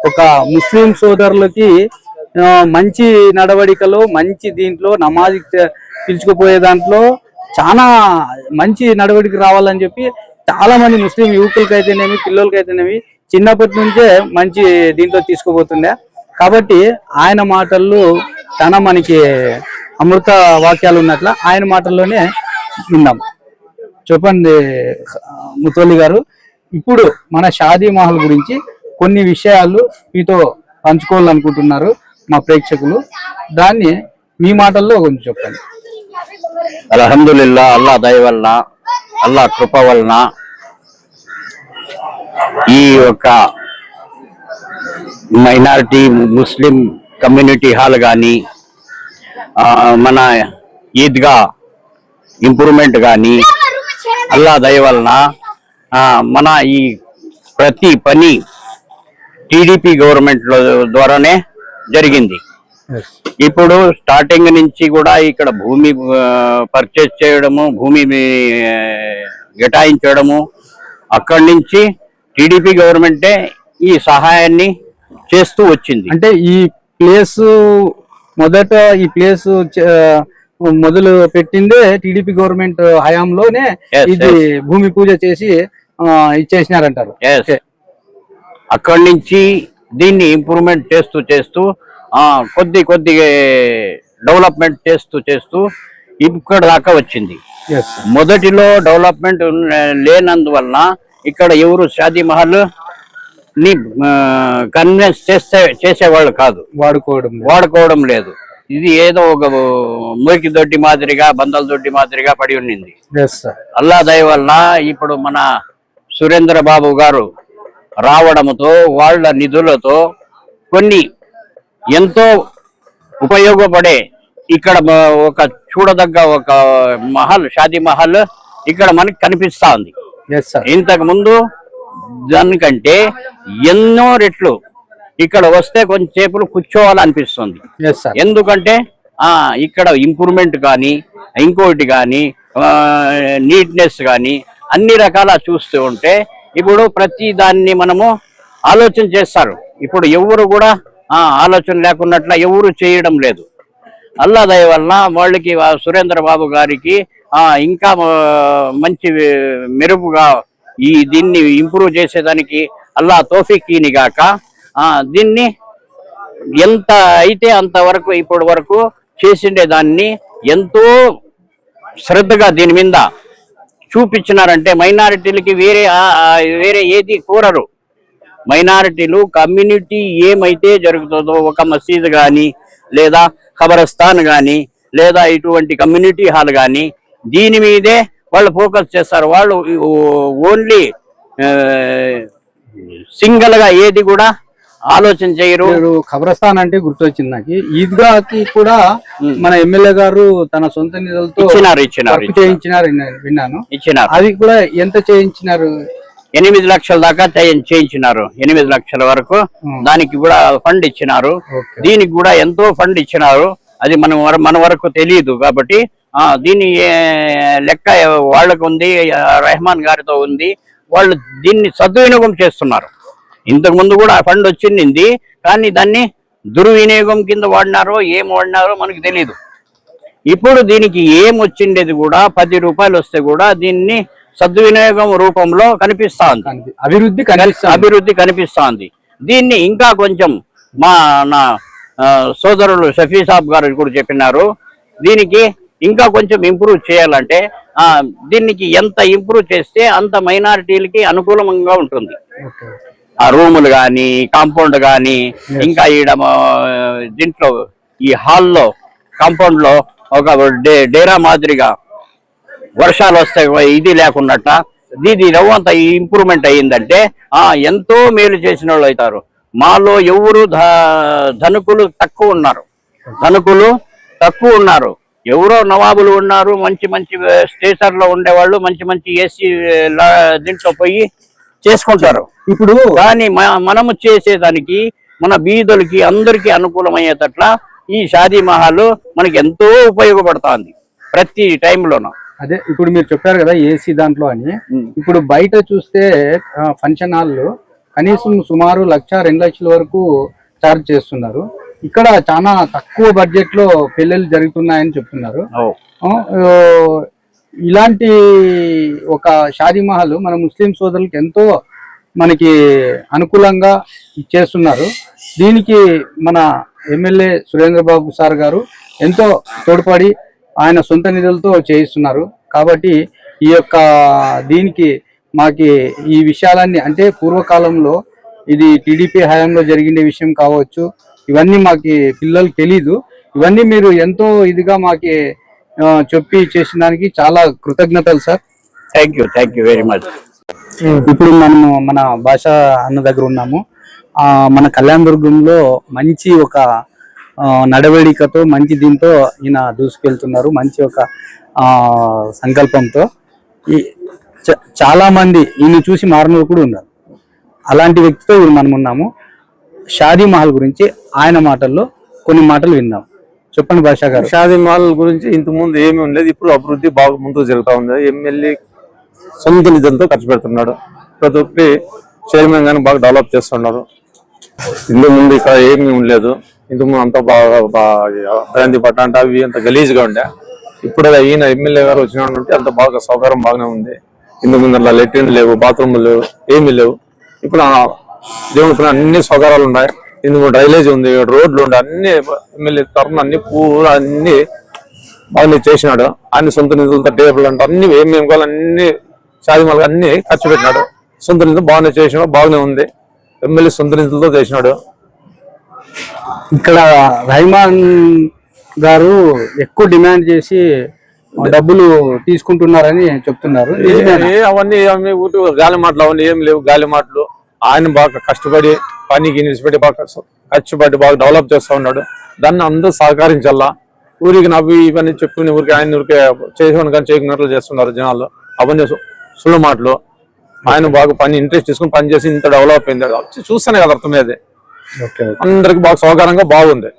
ఒక ముస్లిం సోదరులకి మంచి నడవడికలో, మంచి దీంట్లో నమాజ్ పిలుచుకుపోయే దాంట్లో చాలా మంచి నడవడికి రావాలని చెప్పి చాలా మంది ముస్లిం యువకులకైతేనేమి, పిల్లలకైతేనేమి చిన్నప్పటి నుంచే మంచి దీంట్లో తీసుకుపోతుండే. కాబట్టి ఆయన మాటల్లో చాలా మనకి అమృత వాక్యాలు ఉన్నట్ల ఆయన మాటల్లోనే విందాం. చెప్పండి ముతవల్లి గారు, ఇప్పుడు మన షాదీ మహల్ గురించి కొన్ని విషయాలు మీతో పంచుకోవాలనుకుంటున్నారు మా ప్రేక్షకులు. దాన్ని మీ మాటల్లో కొంచెం చెప్పండి. అల్హమ్దులిల్లా, అల్లా దయ వలన, అల్లా కృప వలన ఈ యొక్క మైనారిటీ ముస్లిం కమ్యూనిటీ హాల్ కానీ, మన ఈద్గా ఇంప్రూవ్మెంట్ కానీ అల్లా దయ వలన మన ఈ ప్రతి పని టీడీపీ గవర్నమెంట్ ద్వారానే జరిగింది. ఇప్పుడు స్టార్టింగ్ నుంచి కూడా ఇక్కడ భూమి పర్చేజ్ చేయడము, భూమి కేటాయించడము, అక్కడి నుంచి టీడీపీ గవర్నమెంటే ఈ సహాయాన్ని చేస్తూ వచ్చింది. అంటే ఈ ప్లేస్ మొదట ఈ ప్లేస్ మొదలు పెట్టిందే టీడీపీ గవర్నమెంట్ హయాంలోనే ఇది భూమి పూజ చేసి ఇచ్చేసినారంటారు. అక్కడి నుంచి దీన్ని ఇంప్రూవ్మెంట్ చేస్తూ చేస్తూ కొద్ది కొద్ది డెవలప్మెంట్ చేస్తూ చేస్తూ ఇక్కడ దాకా వచ్చింది. Yes sir. మొదటిలో డెవలప్మెంట్ లేనందువలన ఇక్కడ ఎవరు షాదీ మహల్ ని కన్విన్స్ చేసేవాళ్ళు కాదు, వాడుకోవడం లేదు. ఇది ఏదో ఒక మురికి దొడ్డి మాదిరిగా, బందల దొడ్డి మాదిరిగా పడి ఉండింది. అల్లా దయ వలన ఇప్పుడు మన సురేంద్ర బాబు గారు రావడంతో వాళ్ళ నిధులతో కొన్ని ఎంతో ఉపయోగపడే ఇక్కడ ఒక చూడదగ్గ ఒక మహల్, షాదీ మహల్ ఇక్కడ మనకి కనిపిస్తా ఉంది. ఇంతకు ముందు దానికంటే ఎన్నో రెట్లు ఇక్కడ వస్తే కొంచెంసేపు కూర్చోవాలనిపిస్తుంది. ఎందుకంటే ఇక్కడ ఇంప్రూవ్మెంట్ కానీ ఇంకోటి కానీ నీట్నెస్ కానీ అన్ని రకాల చూస్తూ ఉంటే ఇప్పుడు ప్రతి దాన్ని మనము ఆలోచన చేస్తారు. ఇప్పుడు ఎవరు కూడా ఆలోచన లేకున్నట్ల ఎవరు చేయడం లేదు. అల్లా దయ వలన వాళ్ళకి సురేంద్ర బాబు గారికి ఇంకా మంచి మెరుగుగా దీన్ని ఇంప్రూవ్ చేసేదానికి అల్లా తౌఫీకీని గాక. దీన్ని ఎంత అయితే అంతవరకు ఇప్పటి వరకు చేసిండే దాన్ని ఎంతో శ్రద్ధగా దీని మీద చూపించినారంటే మైనారిటీలకి వేరే ఏది కోరరు. మైనారిటీలు కమ్యూనిటీ ఏమైతే జరుగుతుందో ఒక మసీద్ కానీ లేదా ఖబరస్థాన్ కానీ లేదా ఇటువంటి కమ్యూనిటీ హాల్ కానీ దీని మీదే వాళ్ళు ఫోకస్ చేస్తారు. వాళ్ళు ఓన్లీ సింగిల్ గా ఏది కూడా ఆలోచన చేయరు. ఖబరస్థాన్ అంటే గుర్తొచ్చింది నాకు. ఈద్గాకి కూడా మన ఎమ్మెల్యే గారు తన సొంత నిధులతో చేయించినారు విన్నాను. అది కూడా ఎంత చేయించినారు? 8 లక్షల దాకా చేయించినారు. 8 లక్షల వరకు దానికి కూడా ఫండ్ ఇచ్చినారు. దీనికి కూడా ఎంతో ఫండ్ ఇచ్చినారు. అది మన వరకు తెలియదు కాబట్టి దీని లెక్క వాళ్ళకు ఉంది, రెహమాన్ గారితో ఉంది. వాళ్ళు దీన్ని సద్వినియోగం చేస్తున్నారు. ఇంతకు ముందు కూడా ఫండ్ వచ్చింది కానీ దాన్ని దుర్వినియోగం కింద వాడినారో ఏం వాడినారో మనకు తెలియదు. ఇప్పుడు దీనికి ఏం వచ్చిండేది కూడా 10 రూపాయలు వస్తే కూడా దీన్ని సద్వినియోగం రూపంలో కనిపిస్తా ఉంది, అభివృద్ధి కనిపిస్తా ఉంది. దీన్ని ఇంకా కొంచెం నా సోదరులు షఫీ సాబ్ గారు కూడా చెప్పినారు. దీనికి ఇంకా కొంచెం ఇంప్రూవ్ చేయాలంటే దీనికి ఎంత ఇంప్రూవ్ చేస్తే అంత మైనారిటీలకి అనుకూలంగా ఉంటుంది. ఆ రూములు కానీ కాంపౌండ్ కానీ ఇంకా ఈడ దీంట్లో ఈ హాల్లో కాంపౌండ్ లో ఒక డేరా మాదిరిగా వర్షాలు వస్తాయి ఇది లేకున్నట్ట దీది రవ్వంత ఇంప్రూవ్మెంట్ అయ్యిందంటే ఎంతో మేలు చేసిన వాళ్ళు అవుతారు. మాలో ఎవరు ధనికులు తక్కువ ఉన్నారు, ఎవరో నవాబులు ఉన్నారు, మంచి మంచి స్టేషన్ లో ఉండేవాళ్ళు మంచి మంచి ఏసీ దీంట్లో పోయి చేసుకుంటారు. ఇప్పుడు కానీ మనము చేసేదానికి మన బీదలకి అందరికీ అనుకూలమయ్యేటట్ల ఈ షాదీ మహల్ మనకి ఎంతో ఉపయోగపడుతుంది ప్రతి టైంలోనూ. అదే ఇప్పుడు మీరు చెప్పారు కదా ఏసీ దాంట్లో అని. ఇప్పుడు బయట చూస్తే ఫంక్షన్ హాల్లో కనీసం సుమారు 1,00,000-2 లక్షల వరకు చార్జ్ చేస్తున్నారు. ఇక్కడ చాలా తక్కువ బడ్జెట్ లో పెళ్లిళ్ళు జరుగుతున్నాయని చెప్తున్నారు. ఇలాంటి ఒక షాదీ మహల్ మన ముస్లిం సోదరులకు ఎంతో మనకి అనుకూలంగా చేస్తున్నారు. దీనికి మన ఎమ్మెల్యే సురేంద్ర బాబు సార్ గారు ఎంతో తోడ్పడి ఆయన సొంత నిధులతో చేయిస్తున్నారు. కాబట్టి ఈ యొక్క దీనికి మాకి ఈ విషయాలన్నీ అంటే పూర్వకాలంలో ఇది టీడీపీ హయాంలో జరిగిన విషయం కావచ్చు, ఇవన్నీ మాకి పిల్లలు తెలీదు. ఇవన్నీ మీరు ఎంతో ఇదిగా మాకి చెప్పి చేసిన దానికి చాలా కృతజ్ఞతలు sir. Thank you very much. ఇప్పుడు మనము మన భాష అన్న దగ్గర ఉన్నాము. మన కళ్యాణదుర్గంలో మంచి ఒక నడవడికతో మంచి దీంతో ఈయన దూసుకెళ్తున్నారు. మంచి ఒక సంకల్పంతో చాలా మంది ఈయన చూసి మారిన కూడా ఉన్నారు. అలాంటి వ్యక్తితో మనం ఉన్నాము. షాదీ మహల్ గురించి ఆయన మాటల్లో కొన్ని మాటలు విన్నాం. చెప్పండి భాషా గారు. షాదీ మహల్ గురించి ఇంతకుముందు ఏమీ ఉండలేదు, ఇప్పుడు అభివృద్ధి బాగా ముందుకు జరుగుతూ ఉంది. ఎమ్మెల్యే సొంత నిధులతో ఖర్చు పెడుతున్నాడు. ప్రతి ఒక్కటి చైర్మన్ గాని బాగా డెవలప్ చేస్తున్నారు. ఇంతకు ముందు ఇక్కడ ఏమీ ఉండలేదు. ఇంతకుముందు అంతా బాగా పట్ట అవి అంత గలీజ్గా ఉండే. ఇప్పుడు ఈయన ఎమ్మెల్యే గారు వచ్చినట్టు అంత బాగా సౌకర్యం బాగానే ఉంది. ఇంతకు ముందు లెట్రిన్ లేవు, బాత్రూమ్లు లేవు, ఏమీ లేవు. ఇప్పుడు దేవుడి అన్ని సౌకర్యాలు ఉన్నాయి. ఇందులో డ్రైనేజ్ ఉంది, రోడ్లు ఉండే అన్ని ఎమ్మెల్యే తరఫున అన్ని పూలు అన్ని బాగా చేసినాడు. అన్ని సొంత నిధులతో టేబుల్ అంటే అన్ని ఏమేమి కావాలి అన్ని షాదీమాల్గా అన్ని ఖర్చు పెట్టినాడు. సొంత నిధులు బాగానే చేసినాడు, బాగానే ఉంది. ఎమ్మెల్యే సొంత నిధులతో చేసినాడు. ఇక్కడ రహమాన్ గారు ఎక్కువ డిమాండ్ చేసి డబ్బులు తీసుకుంటున్నారని చెప్తున్నారు. అవన్నీ ఊటి గాలి మాటలు అవన్నీ ఏం లేవు. గాలి మాటలు. ఆయన బాగా కష్టపడి పనికి నిలిచిపెట్టి బాగా కష్టపడి బాగా డెవలప్ చేస్తా ఉన్నాడు. దాన్ని అందరూ సహకరించాలా. ఊరికి నవ్వి ఇవన్నీ చెప్పుకుని ఊరికి ఆయన ఊరికే చేసేవాడిని కానీ చేయకున్నట్లు చేస్తున్నారు జనాలు. అవన్నీ సుళ్ళు మాటలు. ఆయన బాగా పని ఇంట్రెస్ట్ తీసుకుని పని చేసి ఇంత డెవలప్ అయింది చూస్తేనే కదా అర్థమయ్యేది. అందరికి బాగా సౌకర్యంగా బాగుంది.